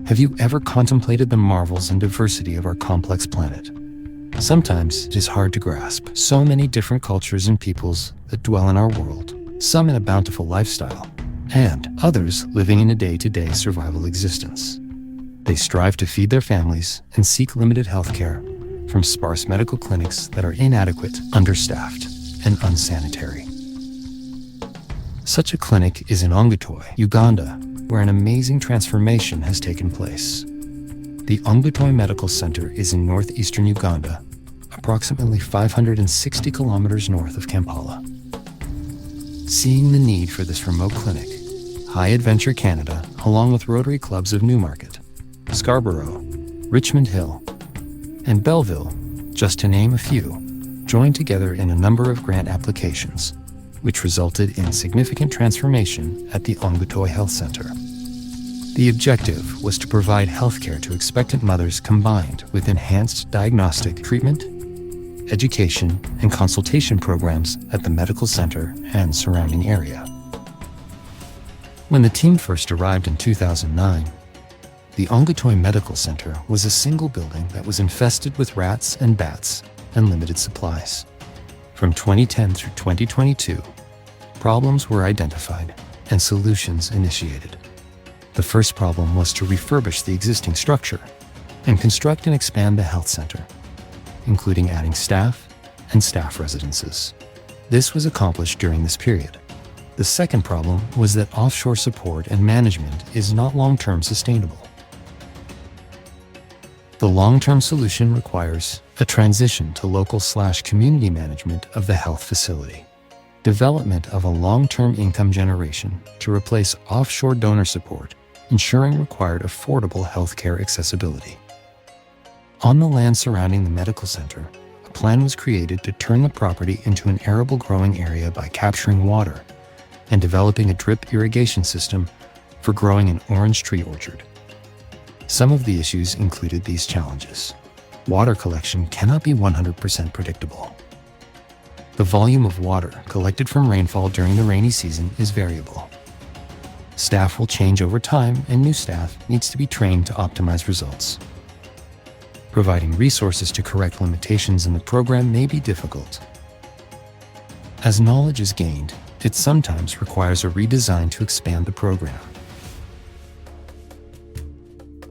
Have you ever contemplated the marvels and diversity of our complex planet? Sometimes it is hard to grasp. So many different cultures and peoples that dwell in our world, some in a bountiful lifestyle, and others living in a day-to-day survival existence. They strive to feed their families and seek limited health care from sparse medical clinics that are inadequate, understaffed, and unsanitary. Such a clinic is in Ongutoi, Uganda, where an amazing transformation has taken place. The Ongutoi Medical Centre is in northeastern Uganda, approximately 560 kilometers north of Kampala. Seeing the need for this remote clinic, High Adventure Canada, along with Rotary Clubs of Newmarket, Scarborough, Richmond Hill, and Belleville, just to name a few, joined together in a number of grant applications, which resulted in significant transformation at the Ongutoi Health Centre. The objective was to provide healthcare to expectant mothers combined with enhanced diagnostic treatment, education, and consultation programs at the medical center and surrounding area. When the team first arrived in 2009, the Ongutoi Medical Center was a single building that was infested with rats and bats and limited supplies. From 2010 through 2022, problems were identified and solutions initiated. The first problem was to refurbish the existing structure and construct and expand the health center, including adding staff and staff residences. This was accomplished during this period. The second problem was that offshore support and management is not long-term sustainable. The long-term solution requires a transition to local/community management of the health facility, development of a long-term income generation to replace offshore donor support, ensuring required affordable healthcare accessibility. On the land surrounding the medical center, a plan was created to turn the property into an arable growing area by capturing water and developing a drip irrigation system for growing an orange tree orchard. Some of the issues included these challenges. Water collection cannot be 100% predictable. The volume of water collected from rainfall during the rainy season is variable. Staff will change over time, and new staff needs to be trained to optimize results. Providing resources to correct limitations in the program may be difficult. As knowledge is gained, it sometimes requires a redesign to expand the program.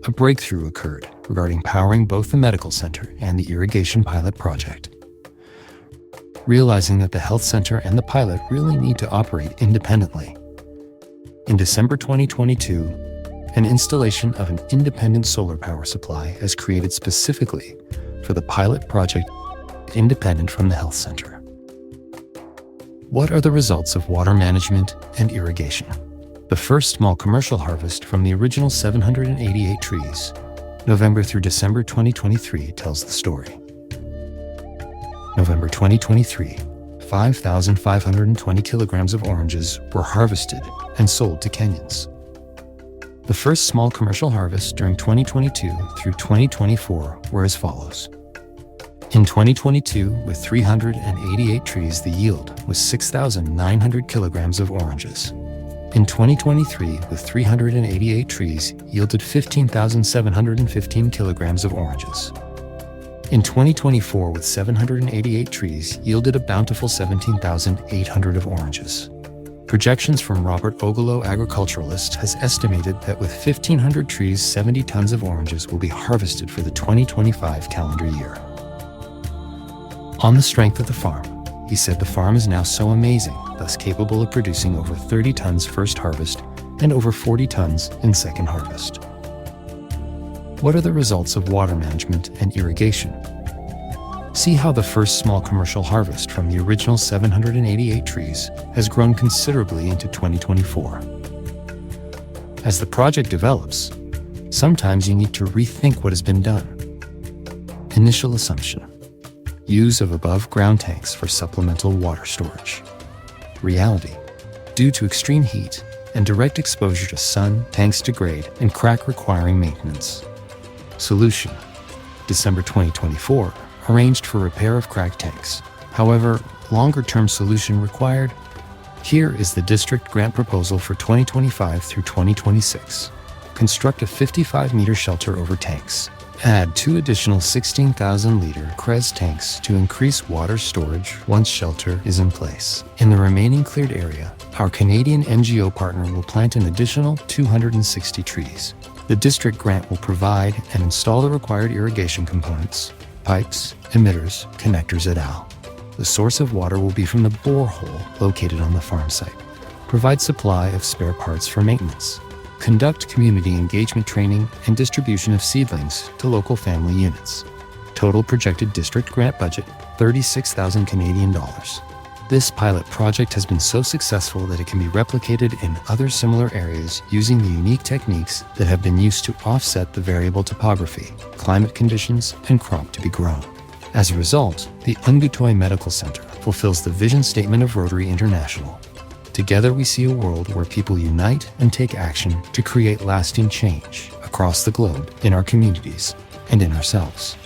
A breakthrough occurred regarding powering both the medical center and the irrigation pilot project. Realizing that the health center and the pilot really need to operate independently. In December 2022, an installation of an independent solar power supply is created specifically for the pilot project, independent from the health center. What are the results of water management and irrigation? The first small commercial harvest from the original 788 trees, November through December 2023, tells the story. November 2023, 5,520 kilograms of oranges were harvested and sold to Kenyans. The first small commercial harvests during 2022 through 2024 were as follows. In 2022, with 388 trees, the yield was 6,900 kilograms of oranges. In 2023, with 388 trees, yielded 15,715 kilograms of oranges. In 2024, with 788 trees, yielded a bountiful 17,800 of oranges. Projections from Robert Ogolo Agriculturalist has estimated that with 1,500 trees, 70 tons of oranges will be harvested for the 2025 calendar year. On the strength of the farm, he said the farm is now so amazing, thus capable of producing over 30 tons first harvest and over 40 tons in second harvest. What are the results of water management and irrigation? See how the first small commercial harvest from the original 788 trees has grown considerably into 2024. As the project develops, sometimes you need to rethink what has been done. Initial assumption: use of above-ground tanks for supplemental water storage. Reality: due to extreme heat and direct exposure to sun, tanks degrade and crack, requiring maintenance. Solution: December 2024, arranged for repair of cracked tanks. However, longer-term solution required. Here is the district grant proposal for 2025 through 2026. Construct a 55-meter shelter over tanks. Add 2 additional 16,000-liter CREZ tanks to increase water storage once shelter is in place. In the remaining cleared area, our Canadian NGO partner will plant an additional 260 trees. The district grant will provide and install the required irrigation components, pipes, emitters, connectors et al. The source of water will be from the borehole located on the farm site. Provide supply of spare parts for maintenance. Conduct community engagement training and distribution of seedlings to local family units. Total projected district grant budget, 36,000 Canadian dollars. This pilot project has been so successful that it can be replicated in other similar areas using the unique techniques that have been used to offset the variable topography, climate conditions, and crop to be grown. As a result, the Ongutoi Medical Centre fulfills the vision statement of Rotary International. Together we see a world where people unite and take action to create lasting change across the globe, in our communities, and in ourselves.